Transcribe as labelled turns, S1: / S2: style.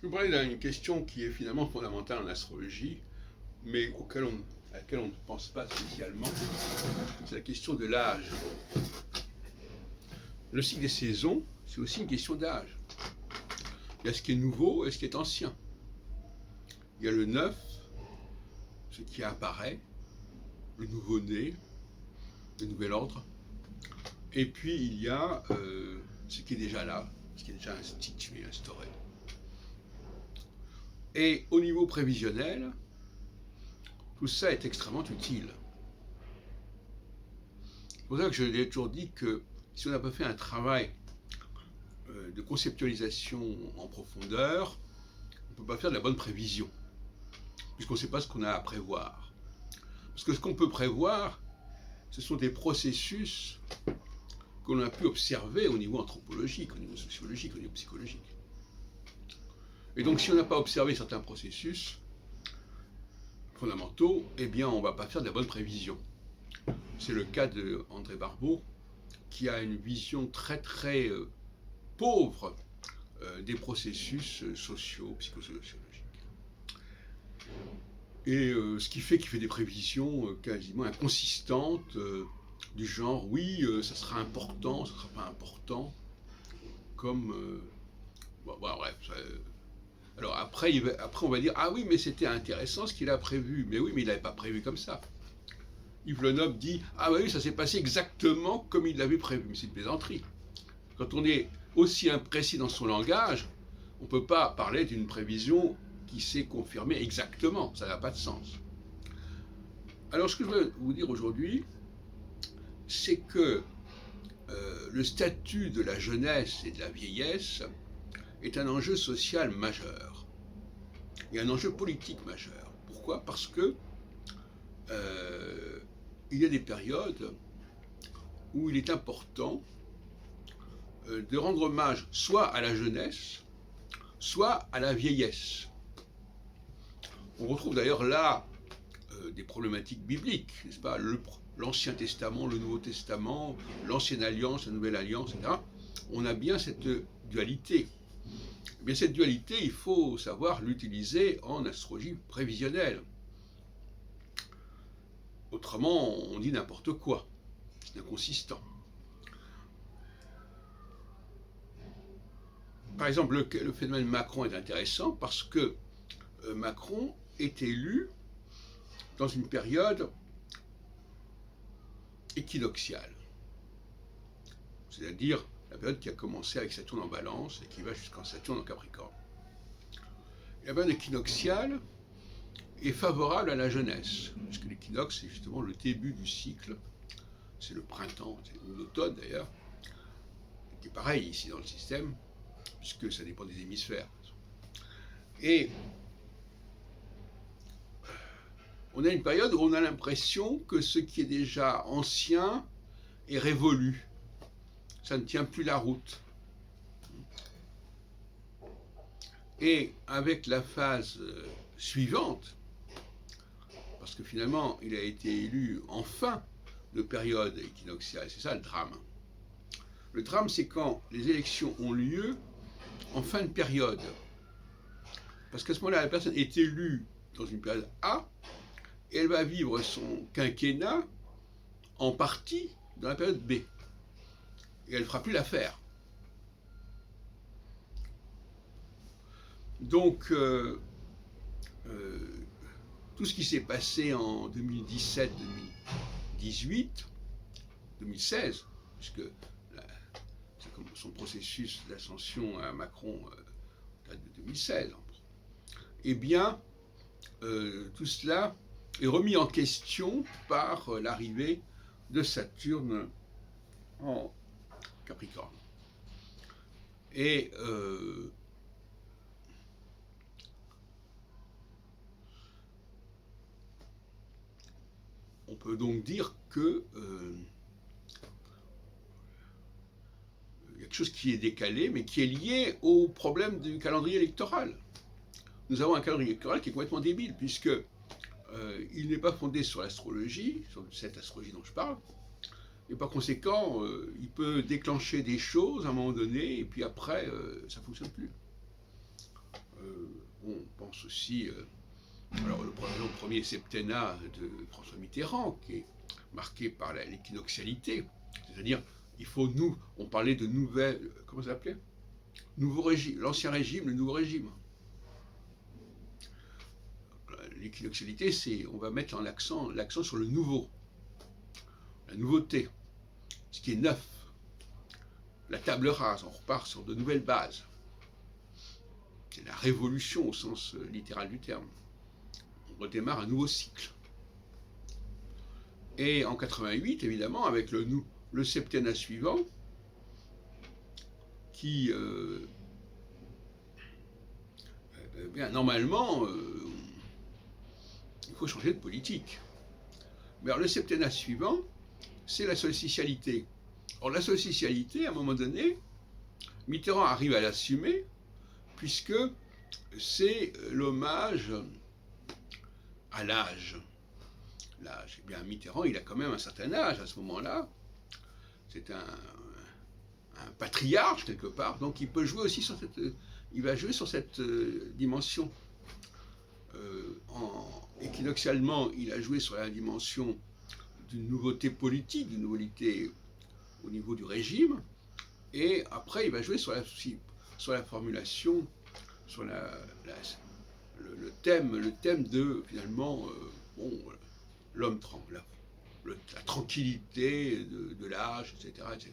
S1: Je vous parler d'une question qui est finalement fondamentale en astrologie, mais à laquelle on ne pense pas spécialement. C'est la question de l'âge. Le cycle des saisons, c'est aussi une question d'âge. Il y a ce qui est nouveau et ce qui est ancien. Il y a le neuf, ce qui apparaît, le nouveau-né, le nouvel ordre. Et puis il y a ce qui est déjà là, ce qui est déjà institué, instauré. Et au niveau prévisionnel, tout ça est extrêmement utile. C'est pour ça que je l'ai toujours dit que si on n'a pas fait un travail de conceptualisation en profondeur, on ne peut pas faire de la bonne prévision, puisqu'on ne sait pas ce qu'on a à prévoir. Parce que ce qu'on peut prévoir, ce sont des processus qu'on a pu observer au niveau anthropologique, au niveau sociologique, au niveau psychologique. Et donc si on n'a pas observé certains processus fondamentaux, eh bien on ne va pas faire de la bonne prévision. C'est le cas d'André Barbeau, qui a une vision très très pauvre des processus sociaux, psychosociologiques. Et ce qui fait qu'il fait des prévisions quasiment inconsistantes, du genre oui, ça sera important, ça ne sera pas important, comme... bon, bref, alors après on va dire, ah oui, mais c'était intéressant ce qu'il a prévu. Mais oui, mais il n'avait pas prévu comme ça. Yves Lenoble dit, ah oui, ça s'est passé exactement comme il l'avait prévu. Mais c'est une plaisanterie. Quand on est aussi imprécis dans son langage, on ne peut pas parler d'une prévision qui s'est confirmée exactement. Ça n'a pas de sens. Alors ce que je veux vous dire aujourd'hui, c'est que le statut de la jeunesse et de la vieillesse est un enjeu social majeur et un enjeu politique majeur. Pourquoi ? Parce que il y a des périodes où il est important de rendre hommage soit à la jeunesse, soit à la vieillesse. On retrouve d'ailleurs là des problématiques bibliques, n'est-ce pas ? L'Ancien Testament, le Nouveau Testament, l'Ancienne Alliance, la Nouvelle Alliance, etc. On a bien cette dualité. Mais cette dualité, il faut savoir l'utiliser en astrologie prévisionnelle. Autrement, on dit n'importe quoi. C'est inconsistant. Par exemple, le phénomène Macron est intéressant parce que Macron est élu dans une période équinoxiale. C'est-à-dire la période qui a commencé avec Saturne en Balance et qui va jusqu'en Saturne en Capricorne. La période équinoxiale est favorable à la jeunesse, puisque l'équinoxe, c'est justement le début du cycle, c'est le printemps, c'est l'automne d'ailleurs, qui est pareil ici dans le système, puisque ça dépend des hémisphères. Et on a une période où on a l'impression que ce qui est déjà ancien est révolu. Ça ne tient plus la route. Et avec la phase suivante, parce que finalement il a été élu en fin de période équinoxiale, c'est ça le drame. Le drame, c'est quand les élections ont lieu en fin de période. Parce qu'à ce moment-là, la personne est élue dans une période A, et elle va vivre son quinquennat en partie dans la période B. Et elle ne fera plus l'affaire. Donc, tout ce qui s'est passé en 2017, 2018, 2016, puisque son processus d'ascension à Macron date de 2016, eh bien, tout cela est remis en question par l'arrivée de Saturne en Capricorne. Et on peut donc dire que il y a quelque chose qui est décalé, mais qui est lié au problème du calendrier électoral. Nous avons un calendrier électoral qui est complètement débile, puisque il n'est pas fondé sur l'astrologie, sur cette astrologie dont je parle, et par conséquent, il peut déclencher des choses à un moment donné, et puis après, ça ne fonctionne plus. On pense aussi alors, le premier septennat de François Mitterrand, qui est marqué par l'équinoxialité, c'est-à-dire, on parlait de nouvelles, comment ça s'appelait? Nouveau régime, l'ancien régime, le nouveau régime. L'équinoxialité, c'est, on va mettre l'accent sur le nouveau, la nouveauté, ce qui est neuf, la table rase, on repart sur de nouvelles bases. C'est la révolution au sens littéral du terme. On redémarre un nouveau cycle. Et en 88, évidemment, avec le septennat suivant, qui, bien, normalement, il faut changer de politique. Mais alors, le septennat suivant, c'est la socialité. Or, la socialité, à un moment donné, Mitterrand arrive à l'assumer, puisque c'est l'hommage à l'âge. L'âge. Eh bien, Mitterrand, il a quand même un certain âge à ce moment-là. C'est un patriarche, quelque part, donc il peut jouer aussi sur cette... Il va jouer sur cette dimension. Équinoxialement, il a joué sur la dimension d'une nouveauté politique, d'une nouveauté au niveau du régime, et après, il va jouer sur la formulation, sur le thème de, finalement, l'homme tremble, la tranquillité de l'âge, etc., etc.